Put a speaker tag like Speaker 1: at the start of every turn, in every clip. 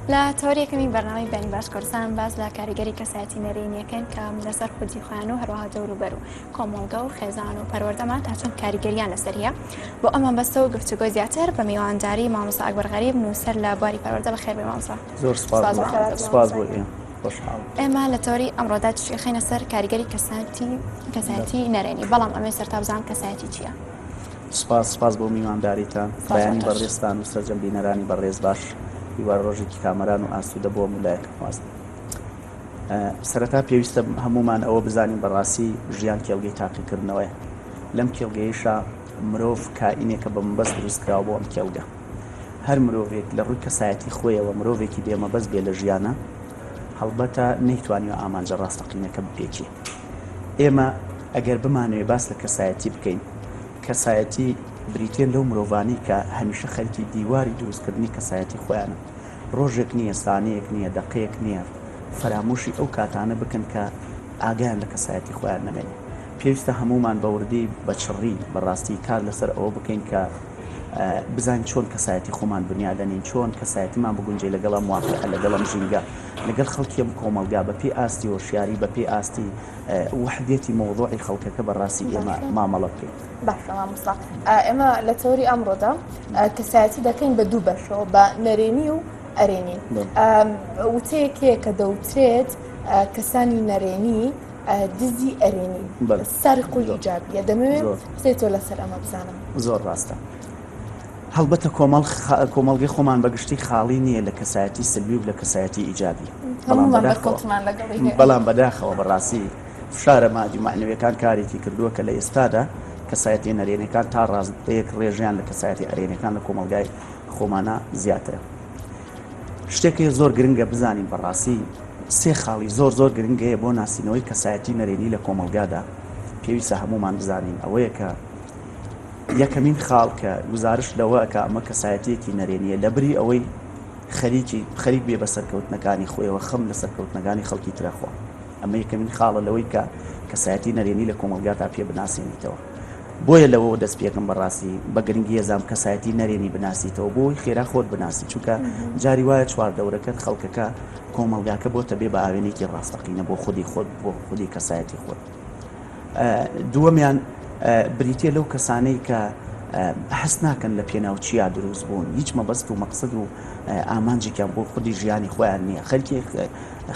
Speaker 1: لا تۆریەکەمی بەرنامەی بەنی باش کوردستان باز لە کاریگەری کەسایەتی نەرێنیەکەن کە لەسەر خودجیخوایان و هەروەها دەوروبەر و کۆمەڵگە و خێزان و پەروەردەمان تا چەند کاریگەریان لەسەریە بۆ ئەمە بەستەوە گفتوگۆی زیاتر بە میوانداری مامۆستا ئەکبەر غەریب نووسەر لە بواری پەروەردە بەخێر بێ مامۆستا.
Speaker 2: زۆر سپاس بۆ ئێوە.
Speaker 1: ئێمە لە تۆری ئەمڕۆدا خەینە سەر کاریگەری کەسایەتی نەرێنی، بەڵام ئەمێ سەرتا بزانم کەسایەتی چییە؟
Speaker 2: سپاس بۆ میوانداریتان، بەیانی بەڕێستان و سەرجەمبینەرانی بەڕێز باش، هیوار ڕۆژێکی کامەران و ئاسوودە بۆ مولایەکە خواست. سەرەتا پێویستە هەمومان ئەوە بزانین بەڕاستی ژیان کێڵگەی تاقیکردنەوەی لەم کێڵگەیشە مرۆڤ کائینێکە بە مەبەست دروستکراوە بۆ ئەم کێڵگە. هەر مرۆڤێک لە ڕووی کەسایەتی خۆیەوە مرۆڤێکی بێمەبەست بێ لە ژیانە هەڵبەتە نەیتوانیوە ئامانجە ڕاستەقینەکە بپێچێ. ئێمە ئەگەر بمانوێ باس لە کەسایەتی بکەین، کەسایەتی بریتێن لەو مرۆڤانی کە هەمیشە خەریکی دیواری دروستکردنی کەسایەتی خۆیانە، ڕۆژێک نییە، سانەیەک نییە، دەقەیەک نییە فەرامۆشی ئەو کاتانە بکەن کە ئاگیان لە کەسایەتی خۆیان نەمێنێ. پێویستە هەمومان بەوردی بەچڕی بەڕاستی کار لەسەر ئەوە بکەین کە بزانین چۆن کەسایەتی خۆمان بنیادەنین، چۆن کەسایەتیمان بگونجێ لەگەڵم واقعە، لەگەڵم ژینگە، لەگەڵ خەڵکیم کۆمەلگا بە پێی ئاستی هۆشیاری، بە پێی ئاستی وحدێتی مەوضوعی خەڵکەکە بەڕاستی ئێمە مامەڵە بکەین.
Speaker 3: باشە مامۆستا، ئێمە لە تەوری ئەمڕۆدا کەسایەتی دەکەین بە دوو بەشەوە، بە نەرێنی و ئەرێنی. وتەیەکەیە کە دەوترێت کەسانی نەرێنی دزی ئەرێنی سەرق و ئیجابیە. دەمەوێت قسەی تۆ لەسەر ئەمە بزانم. زۆر
Speaker 2: ڕاستە. هەڵبەتە کۆمەڵگەی خۆمان بەگشتی خاڵی نییە لە کەسایەتی سلبی و لە کەسایەتی ئیجابی، بەڵام بەداخەوە بەڕاستی فشارە مادی معنەویەکان کارێکی کردووە کە لە ئێستادا کەسایەتی نەرێنەکان تا ڕاستەیەک ڕێژیان لە کەسایەتی ئەرێنەکان لە کۆمەلگای خۆمانە زیاترە. شتێکی زۆر گرنگە بزانین بەڕاستی سێ خاڵی زۆر گرنگەیە بۆ ناسینەوەی کەسایەتی نەرێنی لە کۆمەلگادا. پێویستە هەمومان بزانین ئەوەیە کە یەکەمین خاڵ کە گزارش لەوە کە ئەمە کەسایەتێکی نەرێنیە لە بری ئەوەی خەریک بێ بە سەرکەوتنەکانی خۆیەوە خەم لە سەرکەوتنەکانی خەڵکی ترەخوا. ئەمە یەکەمین خاڵە لەوەی کە کەسایەتی نەرێنی لە کۆمەلگاتا پێ بناسیێنیتەوە. بۆیە لەوە دەست پێکەم بەڕاستی بە گرنگی ێزام کەسایەتی نەرێنی بناسیتەوە بۆی خێرا خۆت بناسی، چونکە جاری وایە چواردەورەکەت خەڵکەکە کۆمەلگاکە بۆتە بێ بە ئاوێنێکی ڕاستەقینە بۆ خودی خۆت، بۆ خودی کەسایەتی خۆت. دووەمیان بریتێ لەو کەسانەی کە حەست ناکەن لە پێناوچیا دروست بوون، هیچ مەبەست و مەقسەد و ئامانجێکیان بۆ خودی ژیانی خۆیان نییە،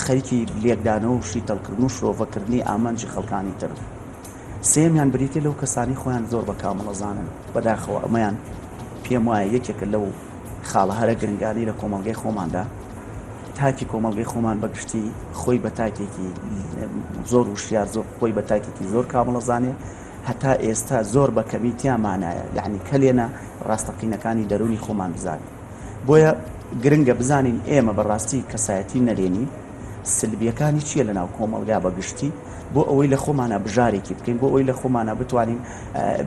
Speaker 2: خەریکی لێکدانەوە و شیتەڵکردن و شرۆڤەکردنی ئامانجی خەڵکانی تر. سێمیان بریتێ لەو کەسانی خۆیان زۆر بە کامەڵەزانن، بەداخەوە ئەمەیان پێم وایە یەکێکە لەو خاڵە هەرە گرنگانی لە کۆمەلگەی خۆماندا. تاکی کۆمەلگەی خۆمان بەگشتی خۆی بە تاکێکی زۆر وشیار، خۆی بە تاکێکی زۆر کامەڵەزانێ، هەتا ئێستا زۆر بە کەمیتیان مانایە، یعنی کەلێنە ڕاستەقینەکانی دەرونی خۆمان بزانین. بۆیە گرنگە بزانین ئێمە بەڕاستی کەسایەتی نەرێنی سلبیەکانی چییە لە ناو کۆمەلگا بەگشتی، بۆ ئەوەی لە خۆمانە بژارێکی بکەین، بۆ ئەوەی لە خۆمانە بتوانین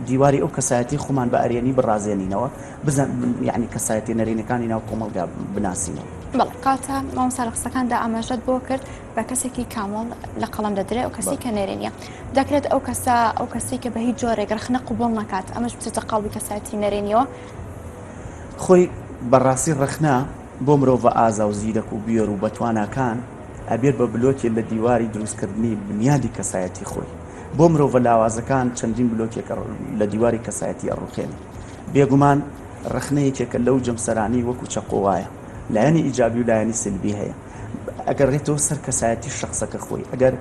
Speaker 2: دیواری ئەو کەسایەتی خۆمان بە ئەرێنی بڕازێنینەوە، یعنی کەسایەتی نەرێنەکانی ناو کۆمەلگا بناسینەوە.
Speaker 1: بەڵێ کاتە مامۆستا لە قسەکاندا ئاماژەت بۆ کرد بە کەسێکی کامۆڵ لە قەڵەم دەدرێت، ئەو کەسی کە نەرێنیە دەکرێت ئەو کەسی کە بە هیچ جۆرێک ڕخنە قوبوڵ نەکات، ئەمەش بچێتە قاڵبی کەسایەتی نەرێنیەوە.
Speaker 2: خۆی بەڕاستی ڕخنا بۆ مرۆڤ ئازا و زیرەک و بیۆر و بەتواناکان ئەبێت بە بلۆکی لە دیواری دروستکردنی بنیادی کەسایەتی خۆی. بۆ مرۆڤ لاوازەکان چەندین بلۆکێکە لە دیواری کەسایەتی ئەڕوخێن. بێگومان ڕخنەیەکێکە لەو جەمسەرانی وەکو چەقۆوایە، لایەنی ئیجابی و لایەنی سلبی هەیە. ئەگەر ڕێتەوە سەر کەسایەتی شخصەکە خۆی، ئەگەر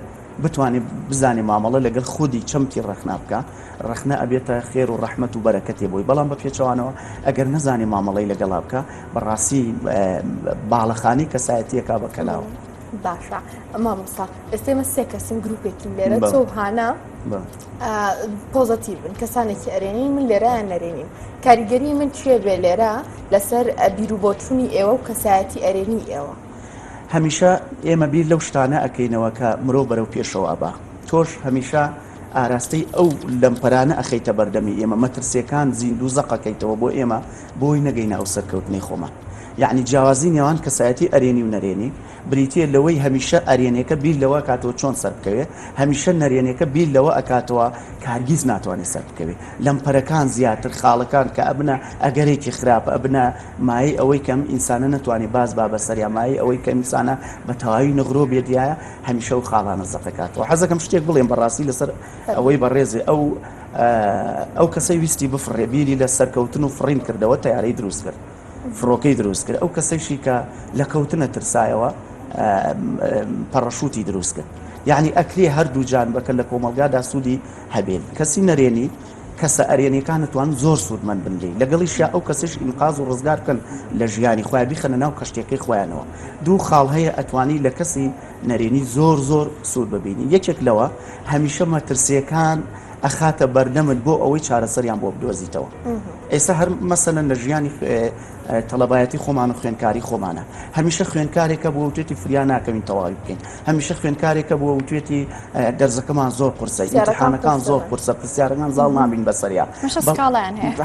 Speaker 2: بتوانێت بزانێ مامەڵە لەگەڵ خودی چەمکی ڕخنا بکە، ڕخنە ئەبێتە خێر و ڕەحمەت و بەرەکەتێ بۆی. بەڵام بە پێچەوانەوە ئەگەر نەزانێ مامەڵەی لەگەڵا بکە، بەڕاستی باڵەخانی کەسایەتیەکە بەکەلاوە.
Speaker 3: باشە مامۆستا، ئێستێمە سێ کەسیم گروپێکین لێرە، تۆ هانا پۆزەتیڤن، کەسانێکی ئەرێنین، من لێرەیان نەرێنین. کاریگەری من چێ بێ لێرە لەسەر بیرروبۆچوونی ئێوە و کەسایەتی ئەرێنی ئێوە؟
Speaker 2: هەمیشە ئێمە بیر لەو شتانە ئەەکەینەوە کە مرۆڤ بەرەو پێشەوە با. تۆش هەمیشە ئاراستەی ئەو لەمپەرانە ئەخەیتە بەردەمی ئێمە، مەترسیەکان زیندوو زەقەکەیتەوە بۆ ئێمە بۆی نەگەینە ئەو سەرکەوتنەی خۆمان. یعنی جیاوازی نێوان کەسایەتی ئەرێنی و نەرێنی بریتە لەوەی هەمیشە ئەرێنەکە بیر لەوە کاتەوە چۆن سەر بکەوێت هەمیشە نەرێنەکە بیر لەوە ئەکاتەوە کارگیز ناتوانێت سەر بکەوێت لەمپەرەکان زیاتر خاڵەکان کە ئەبنە ئەگەرێکی خراپە ئەبنە مای ئەوەی کەم ئینسانە نەتوانێت باز با بەسەریا مای ئەوەی کە ئینسانە بە تەواوی نەغرۆ بێدیایە هەمیشە و خاڵانە زەقەکاتەوە حەزەکەم شتێک بڵێم بەڕاستی لەسەر ئەوەی بەڕێزێ ئەو کەسەی ویستی بفڕێ بیری لە سەرکەوتن و فڕین کردەوە تەیارەی دروست کرد فڕۆکەی دروست کرد ئەو کەسەیشی کە لە کەوتنە ترسایەوە پەڕەشوتی دروست کرد یعنی ئەکرێ هەردوو جانبەکە لە کۆمەلگادا سوودی هەبێت کەسی نەرێنی کەسە ئەرێنەکان نتوان زۆر سوودمەند بنێ لەگەڵیشیا ئەو کەسش ئینقاز و ڕزگار بکەن لە ژیانی خۆیان بیخەنە ناو کەشتێکەکەی خۆیانەوە دوو خاڵ هەیە ئەتوانی لە کەسی نەرێنی زۆر سوود ببینی یەکێک لەوە هەمیشە مەترسیەکان ئەخاتە بەردەمت بۆ ئەوەی چارەسەریان بۆ بدۆزیتەوە ئێستا هەر مەسەلەن لە ژیانی تەڵەبایەتی خۆمان و خوێنکاری خۆمانە هەمیشە خوێنکارێکە بۆ وتێتی فریان ناکەوین تەواوی بکەین هەمیشە خوێنکارێکە بۆ وتێتی دەرزەکەمان زۆر قورسە ئیمتحانەکان زۆر قورسە پرسیارەکان زاڵ نابین بەسەریا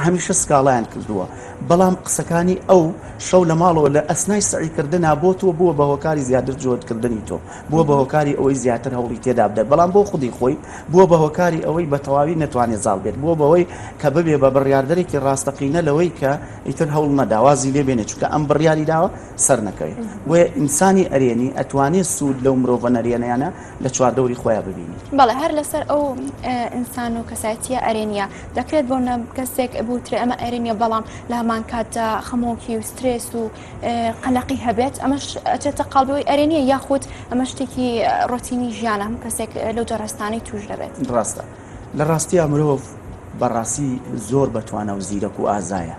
Speaker 2: هەمیشە سکاڵایان کردووە بەڵام قسەکانی ئەو شەو لە ماڵەوە لە ئەسنای سەعیکردنا بۆ بووە بە هۆکاری زیاتر جۆتکردنی تۆ بووە بە هۆکاری ئەوەی زیاتر هەوڵی تێدا بدەێت بەڵام بۆ خودی خۆی بووە بە هۆکاری ئەوەی بە تەواوی نەتوانێت زاڵ بێت بووە بەوەی کە ببێ بە بڕیاردەرێکی ڕاستەقینە لەوەی کە ئیتر هەوڵ نەداوازی لێ بێنێت چونکە ئەم بڕیاری داوە سەر نەکەوێت وێ ئینسانی ئەرێنی ئەتوانێت سوود لەو مرۆڤە نەرێنەیانە لە چواردەوری خۆیان ببینی
Speaker 1: بەڵێ هەر لەسەر ئەو ئینسان و کەسایەتیە ئەرێنیە دەکرێت بۆ کەسێک بوترێ ئەمە ئەرێنیە بەڵام لە هەمان کاتدا خەمۆکی و سترێس و قەلەقی هەبێت ئەمەش ئەچێتە قەڵبەوەی ئەرێنیە یاخود ئەمە شتێکی ڕۆتینی ژیانە هەم کەسێک لەو جەڕستانەی توش دەبێت
Speaker 2: ڕاستە لە ڕاستیە مرۆڤ بەڕاستی زۆر بەتوانە و زیرەک و ئازایە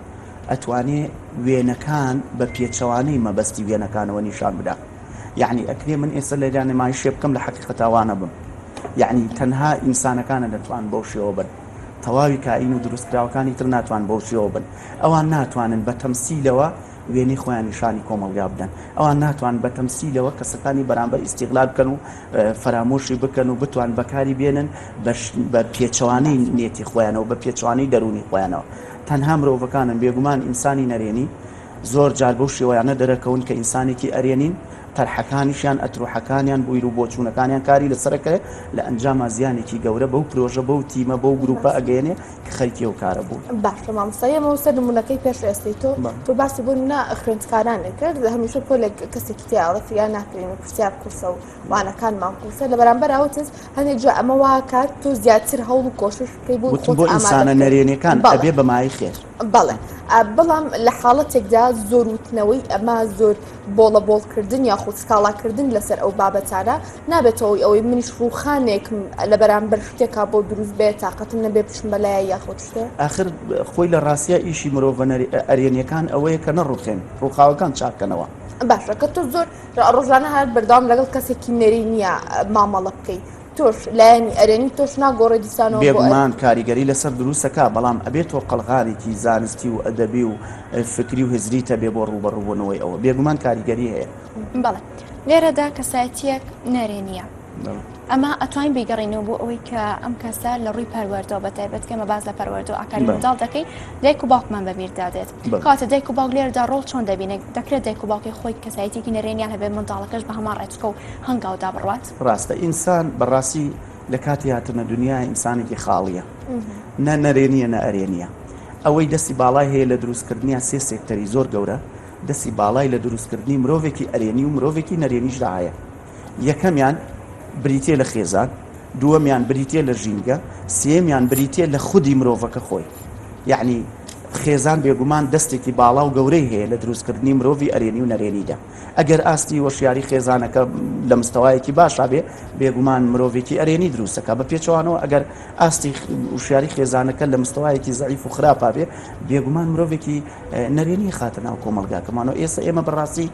Speaker 2: ئەتوانێ وێنەکان بە پێچەوانەی مەبەستی وێنەکانەوە نیشان بدا یعنی ئەکرێ من ئێستا لەلایەنێ مای شێ بکەم لە حەقیقەتاوانە بم یعنی تەنها ئینسانەکانە دەتوان بەو شێوە بن تەواوی کائین و دروستکراوەکانی تر ناتوان بەو شێوە بن ئەوان ناتوانن بە تەمسیلەوە وێنەی خۆیان نیشانی کۆمەلگا بدەن ئەوان ناتوان بە تەمسیلەوە کەسەکانی بەرامبەر ئیستیغلال بکەن و فەرامۆشی بکەن و بتوان بەکاری بێنن بە پێچەوانەی نێتی خۆیانەوە بە پێچوانەی دەرونی خۆیانەوە تەنها مرۆڤەکانن بێگومان ئینسانی نەرێنی زۆر جار بەو شێوەیانە دەرەکەون کە ئینسانێکی ئەرێنین تەرحەکانیشیان ئەتروحەکانیان بۆ ئیر و بۆچوونەکانیان کاری لەسەرەکەێ لە ئەنجاما زیانێکی گەورە بەو پرۆژە بەو تیمە بەو گروپە ئەگەێنێ کە خەریکی ئەو کارە بوو
Speaker 3: باشە مامۆستایەمەوە سەر نمونونەکەی پێش ئێستی تۆ باسی بۆ نا خوێندکارانێک کرد هەمیشە تۆ لە کەسێکی تیاڵەفریان ناکرین و پرسیار قورسە و وانەکانمان قورسە لە بەرامبەر ئەوتز هەندێک جا ئەمە وا کات تۆ زیاتر هەوڵ و کۆشش بکەی
Speaker 2: بۆ ئینسانە نەرێنەکان ئەبێ بەمای خێر
Speaker 3: بەڵێ بەڵام لە حاڵەتێکدا زۆروتنەوەی ئەمە زۆر بۆڵە بۆڵکردن یاخود سکاڵاکردن لەسەر ئەو بابەتانە نابێتەوەی ئەوەی منیش ڕووخانێکم لە بەرامبەر شتێکا بۆ دروست بێت تااقەتم نەبێ پشم بەلایە یاخود شتێ
Speaker 2: آخر خۆی لە ڕاستیە ئیشی مرۆڤ ئەرێنیەکان ئەوەیە کە نەڕوخێن ڕووخاوەکان چاکەنەوە
Speaker 3: باشە کە تۆ زۆر ڕۆژانە هەر بەردەوام لەگەڵ کەسێکی نێری نییە مامەڵە بکەیت تۆش لایەنی ئەرێنی تۆش ناگۆڕێ دیسانەوە
Speaker 2: بێگومان کاریگەری لەسەر دروستەکە بەڵام ئەبێتەوە قەلغانێکی زانستی و ئەدەبی و فکری و هزریتە بێ بۆ ڕوبەڕووبوونەوەی ئەوە بێگومان کاریگەری هەیە
Speaker 1: بەڵێ لێرەدا کەسایەتیەک نەرێنیە ئەمە ئەتوانین بیگەڕینەوە بۆ ئەوەی کە ئەم کەسە لە ڕووی پەروەردەوە بەتایبەت کەمە باز لە پەروەردە و ئاکاری منداڵ دەکەی دایک و باوکمان بەبیردادێت کاتە دایک و باوک لێرەدا ڕۆڵ چۆن دەبینێت دەکرێت دایک و باوکی خۆی کەسایەتێکی نەرێنیان هەبێت منداڵەکەش بە هەمان ڕێچکە و هەنگاودا بڕوات
Speaker 2: ڕاستە ئینسان بەڕاستی لە کاتی هاتنە دنیای ئینسانێکی خاڵیە نە نەرێنیە نە ئەرێنیە ئەوەی دەستی باڵای هەیە لە دروستکردنیان سێ سێکتەری زۆر گەورە دەستی باڵای لە دروستکردنی مرۆڤێکی ئەرێنی و مرۆڤێکی نەرێنیشدا هەیە یەکەمیان بریتێ لە خێزان دووەمیان بریتێ لە ژینگە سێمیان بریتێ لە خودی مرۆڤەکە خۆی یعنی خێزان بێگومان دەستێکی باڵا و گەورەی هەیە لە دروستکردنی مرۆڤی ئەرێنی و نەرێنیدا ئەگەر ئاستی وەشیاری خێزانەکە لە مستەوایەکی باشا بێ بێگومان مرۆڤێکی ئەرێنی دروستەکە بە پێچەوانەوە ئەگەر ئاستی وشیاری خێزانەکە لە مستەوایەکی زەعیف و خراپا بێ بێگومان مرۆڤێکی نەرێنی خاتە ناو کۆمەلگاکەمانەوە ئێستا ئێمە بەڕاستی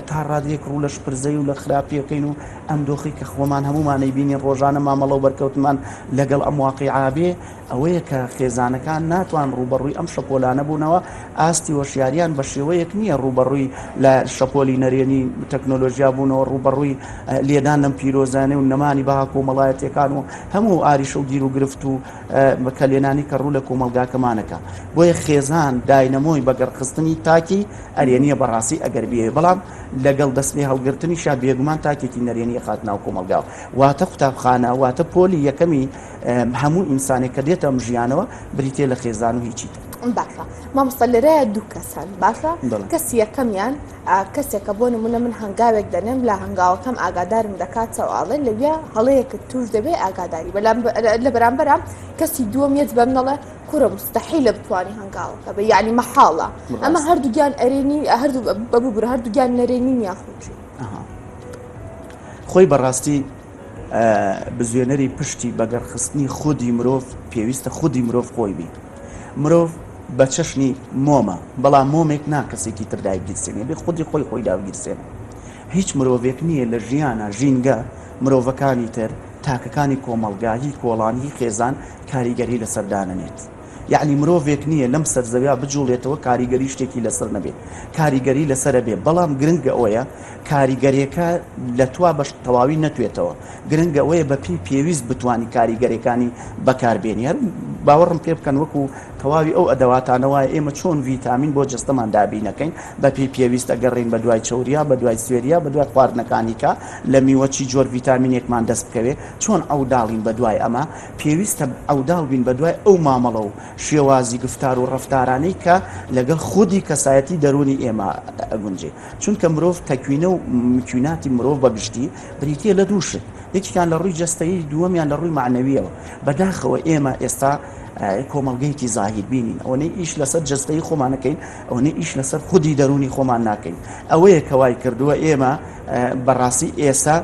Speaker 2: تا ڕادێک ڕوو لە شپرزەی و لە خراپیەکەین و ئەم دۆخی کە خۆمان هەمومانەی بینین ڕۆژانە مامەڵە و بەرکەوتمان لەگەڵ ئەم واقعیا بێ ئەوەیە کە خێزانەکان ناتوان ڕوبەڕووی ئەم شەپۆلانە بوونەوە ئاستی وەشیاریان بە شێوەیەک نییە ڕوبەڕووی لە شەپۆلی نەرێنی تەکنۆلۆژیا بوونەوە ڕوبەڕووی لێدان لەم پیرۆزانێ و نەمانی بەها کۆمەڵایەتەکان و هەموو ئاریشە و گیر و گرفت و کە لێنانی کە ڕوو لە کۆمەلگاکەمانەکە بۆیە خێزان داینەمۆی بەگەڕخستنی تاکی ئەرێنیە بەڕاستی ئەگەر بێ بەڵام لەگەڵ دەستێ هەڵگرتنی شا بێگومان تاکێکی نەرێنی خات ناو کۆمەلگاوە واتە قوتابخانە واتە پۆلی یەکەمی هەموو ئینسانێک کە دێتە ئەم ژیانەوە بریتێ لە خێزان و هیچی
Speaker 3: باشە مامۆستا لەرەیە دوو کەسان باشە کەسی یەکەمیان کەسێکە بۆ نمونە من هەنگاوێک دەنێم لە هەنگاوەکەم ئاگادارم دەکات سەواڵێ لەوێ هەڵەیەکت توش دەبێ ئاگاداری لە بەرامبەرم کەسی دووەم یەت بەم نەڵێ کوڕە مستەحیلە بتوانی هەنگاوەکە بە یعنی مەحاڵە ئەمە هەردووگیان ئەرێنی هەردوو بەبوو هەردووگیان نەرێنی یاخودی
Speaker 2: خۆی بەڕاستی بزوێنەری پشتی بەگەڕخستنی خودی مرۆڤ پێویستە خودی مرۆڤ خۆی بی مرۆڤ بە چەشنی مۆمە بەڵام مۆمێک ناکەسێکی تردای گیرسێنێ بێ خودی خۆی داگیرسێنە هیچ مرۆڤێک نییە لە ژیانە ژینگە مرۆڤەکانی تر تاکەکانی کۆمەلگایی کۆڵانی خێزان کاریگەری لەسەردانەنێت یعنی مرۆڤێک نییە لەم سەرزەویا بجوڵێتەوە کاریگەری شتێکی لەسەر نەبێت کاریگەری لەسرە بێ بەڵام گرنگە ئەوەیە کاریگەریەکە لە توا بە تەواوی نەتوێتەوە گرنگە ئەوەیە بەپی پێویست بتوانی کاریگەریەکانی بەکاربێنی هەر باوەڕم پێ بکەن وەکو تەواوی ئەو ئەدەواتانەوەی ئێمە چۆن ڤیتامین بۆ جستەمان دابینەکەین بەپی پێویستە گەڕین بە دوای چەوریا بە دوای سوێریا بە دوای خواردنەکانیکە لە میوەچی جۆر ڤیتامینێکمان دەست بکەوێ چۆن ئەو داڵین بە دوای ئەمە پێویستە ئەو داڵ بین بە دوای ئەو مامەڵە و شێوازی گفتار و ڕەفتارانەی کە لەگەڵ خودی کەسایەتی دەرونی ئێمە ئەگونجێ چونکە مرۆڤ تەکوینە و مکویناتی مرۆڤ بەگشتی بریتە لە دووشت یەکیان لە ڕووی جەستەیی دووەمیان لە ڕووی معنەویەوە بەداخەوە ئێمە ئێستا کۆمەڵگەیەکی زاهیر بینین ئەوەی ئیش لەسەر جەستەی خۆمانەکەین ئەوەی ئیش لەسەر خودی دەرونی خۆمان ناکەین ئەوەیە کەوای کردووە ئێمە بەڕاستی ئێستا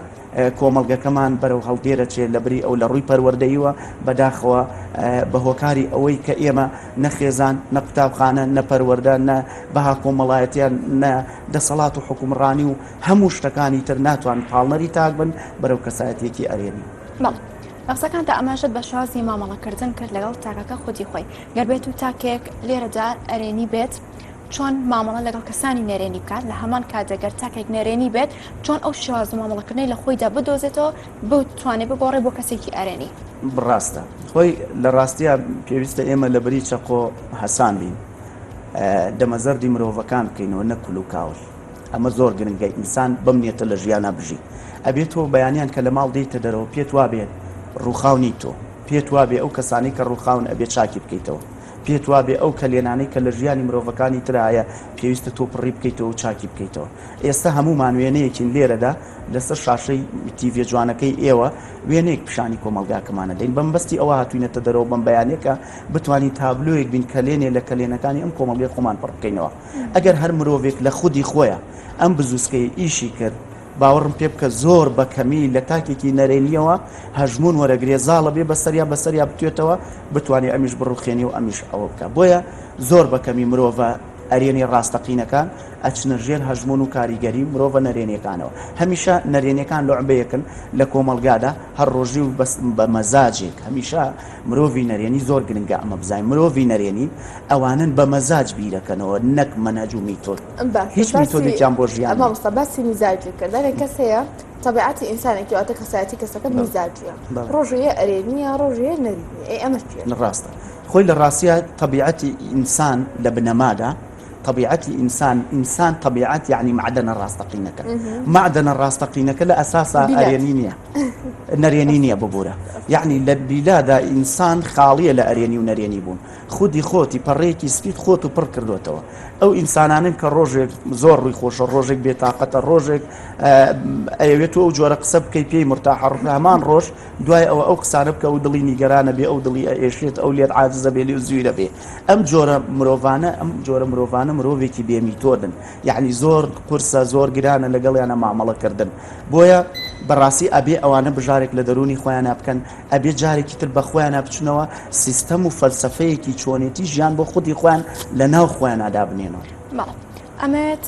Speaker 2: کۆمەڵگەکەمان بەرەو هەڵدێرەچێت لە بری ئەو لە ڕووی پەروەردەییوە بەداخەوە بە هۆکاری ئەوەی کە ئێمە نەخێزان نە قوتابخانە نە پەروەردە نە بەها کۆمەڵایەتیان نە دەسەڵات و حکومڕانی و هەموو شتەکانی تر ناتوان پاڵنەری تاک بن بەرەو کەسایەتێکی ئەرێنی
Speaker 1: قسەکان تا ئەماشت بە شازی مامەڵەکردن کرد لەگەڵ تاکەکە خودی خۆی گەر بێت و تاکێک لێرەدا ئەرێنی بێت چۆن مامەڵە لەگەڵ کەسانی نێرێنی بکات لە هەمان کاتەگەر تاکێک نێرێنی بێت چۆن ئەو شاز مامەڵەکردنەی لە خۆیدا بدۆزێتەوە بتوانێت بگۆڕێ بۆ کەسێکی ئەرێنی
Speaker 2: بڕاستە خۆی لە ڕاستیە پێویستە ئێمە لە بەری چەقۆ هەسان بین دەمەزەردی مرۆڤەکان بکەینەوە نەکول و کاول ئەمە زۆر گرنگە ئینسان بمنێتە لە ژیانە بژی ئەبێتەوە بەیانیان کە لە ماڵ دێتە دەرەوە پێت وا بێت ڕووخاونی تۆ پێت وا بێ ئەو کەسانی کە ڕووخاون ئەبێت چاکی بکەیتەوە پێت وا بێ ئەو کەلێنانەی کە لە ژیانی مرۆڤەکانی ترایە پێویستە تۆ پڕی بکەیتەوە و چاکی بکەیتەوە ئێستا هەمومان وێنەیەکین لێرەدا لەسەر شاشەی تیڤێ جوانەکەی ئێوە وێنەیەک پیشانی کۆمەلگاکەمانە دەین بەمبەستی ئەوە هاتوینەتە دەرەوە بەم بەیانێکە بتوانین تابلۆیەک بین کەلێنێ لە کەلێنەکانی ئەم کۆمەلگای خۆمان پڕ بکەینەوە ئەگەر هەر مرۆڤێک لە خودی خۆیە ئەم بزوسکەی ئیشی کرد باوەڕم پێ بکە زۆر بەکەمی لە تاکێکی نەرێنیەوە هەژمون وەرەگرێ زاڵە بێ بەسەریا بتوێتەوە بتوانێت ئەمیش بڕوخێنی و ئەمیش ئەوە بکە بۆیە زۆر بەکەمی مرۆڤە ئەرێنی ڕاستەقینەکان ئەچنە ژێر هەژمون و کاریگەری مرۆڤە نەرێنیەکانەوە هەمیشە نەرێنیەکان لۆعبەیەکن لە کۆمەلگادا هەر ڕۆژی و بە مەزاجێک هەمیشە مرۆڤی نەرێنی زۆر گرنگە ئەمە بزانین مرۆڤی نەرێنی ئەوانن بە مەزاج بیرەکەنەوە نەک مەنهەج و میتۆد هیچ میتۆدێکیان بۆ ژیان
Speaker 3: مامۆستا باسی میزاجی کردن کەس هەیە طبیعەتی ئینسانێکی واتە کەسایەتی کەسەکە میزاجیە ڕۆژەیە ئەرێنیە ڕۆژەیە نەرێنیە ئەمە چیە
Speaker 2: ڕاستە خۆی لە ڕاستیە طبیعەتی ئینسان لە بنەمادا طبيعتي إنسان طبيعتي يعني معدن الراستقينك معدن الراستقينك لا أساسا أريانينيا نريانينيا ببورة يعني لبلاد إنسان خالية لأرياني ونرياني بون خودي خوتي بريكي سبيت خوتو بركردوتوا أو إنسانان كروجك زور يخوش الروجك بطاقة الروجك أيوتو جورق سب كي بي مرتاح الرحمن روج دواي أو قسانبك أو دليني جرانا بي أو دلي إيشيت أو ليد عاجزة بي ليزويلة بي أم جورا مروفانا مرۆڤێکی بێمیتۆدن یعنی زۆر قورسە زۆر گرانە لەگەڵیانە مامەڵەکردن بۆیە بەڕاستی ئەبێ ئەوانە بژارێک لە دەرونی خۆیانە بکەن ئەبێ جارێکی تر بە خۆیانە بچنەوە سیستەم و فەلسەفەیەکی چۆنێتی ژیان بۆ خودی خۆیان لە ناو خۆیانەدا بنێنەوە
Speaker 1: ئەمێت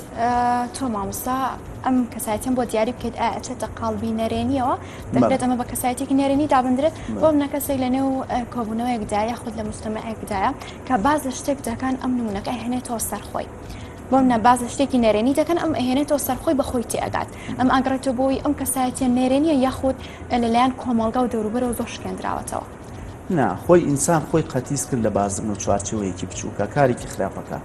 Speaker 1: تۆ مامۆستا ئەم کەسایەتیان بۆ دیاری بکەیت ئەچێتە قاڵبی نەرێنیەوە دەکرێت ئەمە بە کەسایەتێکی نێرێنی دابدرێت بۆ نەکەسێک لە نێو کۆبوونەوەیەکدایە خود لە مجتەمەعێکدایە کە باز لە شتێک دەکەن ئەم نمونونەکە هێنێتەوە سەرخۆی بۆ منە باز لە شتێکی نێرێنی دەکەن ئەم ئەهێنێتەوە سەرخۆی بەخۆی تێئگات ئەم ئاگرێتە بۆی ئەم کەسایەتیە نێرێنیە یاخود لەلایەن کۆمەڵگا و دەوروبەرەوە زۆر شکێنراوەتەوە.
Speaker 2: نا خۆی ئینسان خۆی قەتیس کرد لە بازم و چوارچەوەیەکی بچووکە کارێکی خراپەکە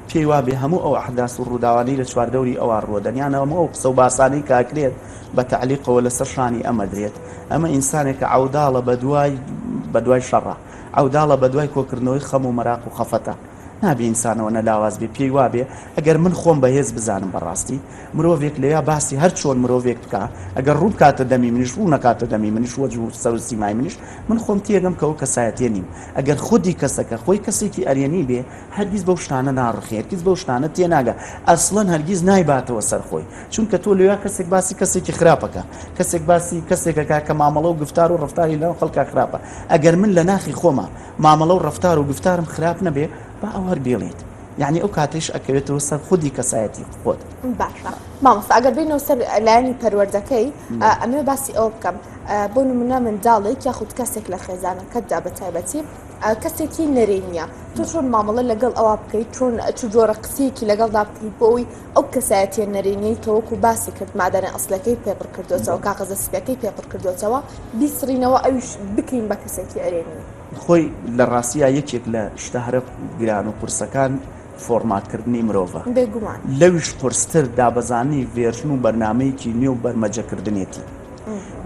Speaker 2: پێی وابێ هەموو ئەو ئەحداس و ڕووداوانی لە چواردەوری ئەوە ڕۆدەنیانەوە ئەو قسە و باسانەی کاکرێت بە تەعلیقەوە لەسەر شانی ئەمە درێت ئەمە ئینسانێکە عەوداڵە بە دوای شەڕە عەوداڵە بە دوای کۆکردنەوەی خەم و مەراق و خەفەتە نابێ ئینسانەوە نەلاواز بێ پێی وابێ ئەگەر من خۆم بەهێز بزانم بەڕاستی مرۆڤێک لەیا باسی هەر چۆن مرۆڤێک بکە ئەگەر ڕوو کاتە دەمی منیش ڕوو نەکاتە دەمی منیش وەجه و سەر و سیمای منیش من خۆم تێگەم کە ئەو کەسایەتیە نیم ئەگەر خودی کەسەکە خۆی کەسێکی ئەرێنی بێ هەرگیز بەو شتانە ناڕخێ هەرگیز بەو شتانە تێناگە ئەسڵەن هەرگیز نایباتەوە سەرخۆی چونکە تۆ لەوێ کەسێک باسی کەسێکی خراپەکە کەسێک باسی کەسێکەکە کە مامەڵە و گفتار و ڕفتاری لەو خەڵکا خراپە ئەگەر من لە ناخی خۆمە مامەڵە و ڕفتار و گفتارم خراپ نەبێ با ئەو هەر بێڵێت یعنی ئەو کاتیش ئەکەوێتەوە سەر خودی کەسایەتی خۆت
Speaker 3: باشە مامۆستا ئەگەر بینەوە سەر لایەنی پەروەردەکەی ئەمێ باسی ئەوە بکەم بۆ نمونە منداڵێک یاخود کەسێک لە خێزانەکەتدا بە تایبەتی کەسێکی نەرێنیە تۆ چۆن مامەڵە لەگەڵ ئەوە بکەیت چۆن چ جۆرە قسەیەکی لەگەڵدا بکەیت بۆەوەی ئەو کەسایەتیە نەرێنیی تەوەکو باسی کرد مادەنە ئەسلەکەی پێپڕ کردوێتەوە کاغەزە سپیەکەی پێپڕ کردوێتەوە بیسڕینەوە ئەویش بکەین بە کەسێکی ئەرێنی
Speaker 2: خۆی لە ڕاستیە یەکێک لە شتە هەرە گران و قورسەکان فۆرماتکردنی مرۆڤە
Speaker 3: بێگومان
Speaker 2: لەویش قورستر دابەزانی ڤێرژن و بەرنامەیەکی نوێ و بەرمەجەکردنێتی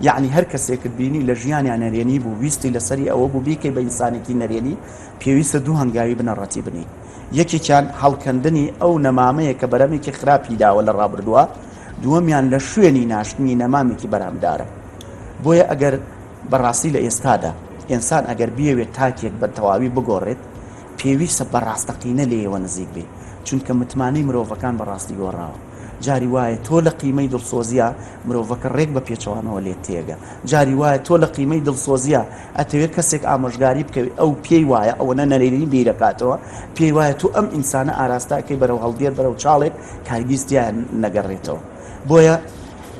Speaker 2: یعنی هەر کەسێکت بینی لە ژیانیان نەرێنی بوو ویستی لەسەری ئەوە بوو بیکەی بە ئینسانێکی نەرێنی پێویستە دوو هەنگاوی بنەڕەتی بنی یەکێکیان هەڵکەندنی ئەو نەمامەیە کە بەرەمێکی خراپی داوە لە ڕابردووە دووەمیان لە شوێنی ناشتنی نەمامێکی بەرامدارە بۆیە ئەگەر بەڕاستی لە ئێستادا ئینسان ئەگەر بیەوێت تاکێک بە تەواوی بگۆڕێت پێویستە بەڕاستەقینە لێەوە نزیک بێ چونکە متمانەی مرۆڤەکان بەڕاستی گۆڕاوە جاری وایە تۆ لە قیمەی دڵسۆزیە مرۆڤەکە ڕێک بە پێچەوانەوە لێت تێگە جاری وایە تۆ لە قیمەی دڵسۆزیە ئەتەوێت کەسێک ئامۆژگاری بکەوێت ئەو پێی وایە ئەوەنە نەرێنی بیرەکاتەوە پێی وایە تو ئەم ئینسانە ئاراستاکەی بەرەو هەڵدێت بەرەو چاڵێک کارگیستیان نەگەڕێتەوە بۆیە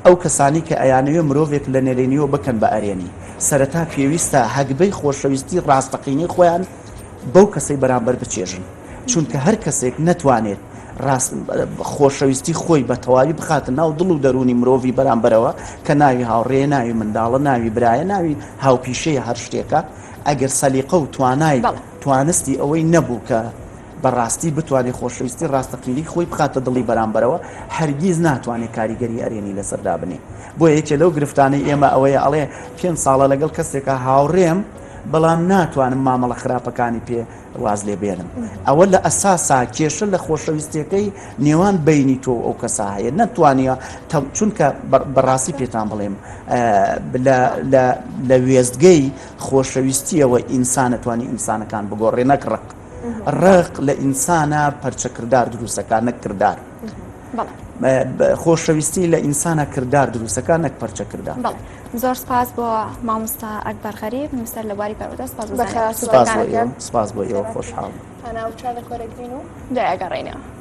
Speaker 2: ئەو کەسانی کە ئەیانەوێ مرۆڤێک لە نەرێنیەوە بکەن بە ئەرێنی سەرەتا پێویستە هەگبەی خۆشەویستی ڕاستەقینەی خۆیان بەو کەسەی بەرامبەر بچێژن چونکە هەر کەسێک نەتوانێت خۆشەویستی خۆی بە تەواوی بخاتە ناو دڵ و دەرونی مرۆڤی بەرامبەرەوە کە ناوی هاوڕێ ناوی منداڵە ناوی برایە ناوی هاوپیشەیە هەر شتێکە ئەگەر سەلیقە و توانستی ئەوەی نەبوو کە بەڕاستی بتوانێت خۆشەویستی ڕاستەقینەی خۆی بخاتە دڵی بەرامبەرەوە هەرگیز ناتوانێت کاریگەری ئەرێنی لەسەردا بنێ بۆ یەکێ لەو گرفتانەی ئێمە ئەوەیە ئەڵێ 5 ساڵە لەگەڵ کەسێکە هاوڕێم بەڵام ناتوانم مامەڵە خراپەکانی پێ واز لێ بێنم ئەوە لە ئەساسا کێشە لە خۆشەویستیەکەی نێوان بینی تۆ ئەو کەسا هەیە نەتوانیە چونکە بەڕاستی پێتان بڵێم لە وێستگەی خۆشەویستیەوە ئینسانەتوانی ئینسانەکان بگۆڕێ نەک ڕق لە ئینسانە پەرچەکردار دروستەکە نەک کردار خۆشەویستی لە ئینسانە کردار دروستەکە نەک پەرچەکردار
Speaker 1: زۆر سپاس بۆ مامۆستا ئەکبەر غەریب نووسەر لە بواری پەروەردە
Speaker 2: سپاس بۆ ئێوە خۆشحاڵم
Speaker 3: هەناو چا لە کۆرەگرین و
Speaker 1: دەیەگەڕێنەوە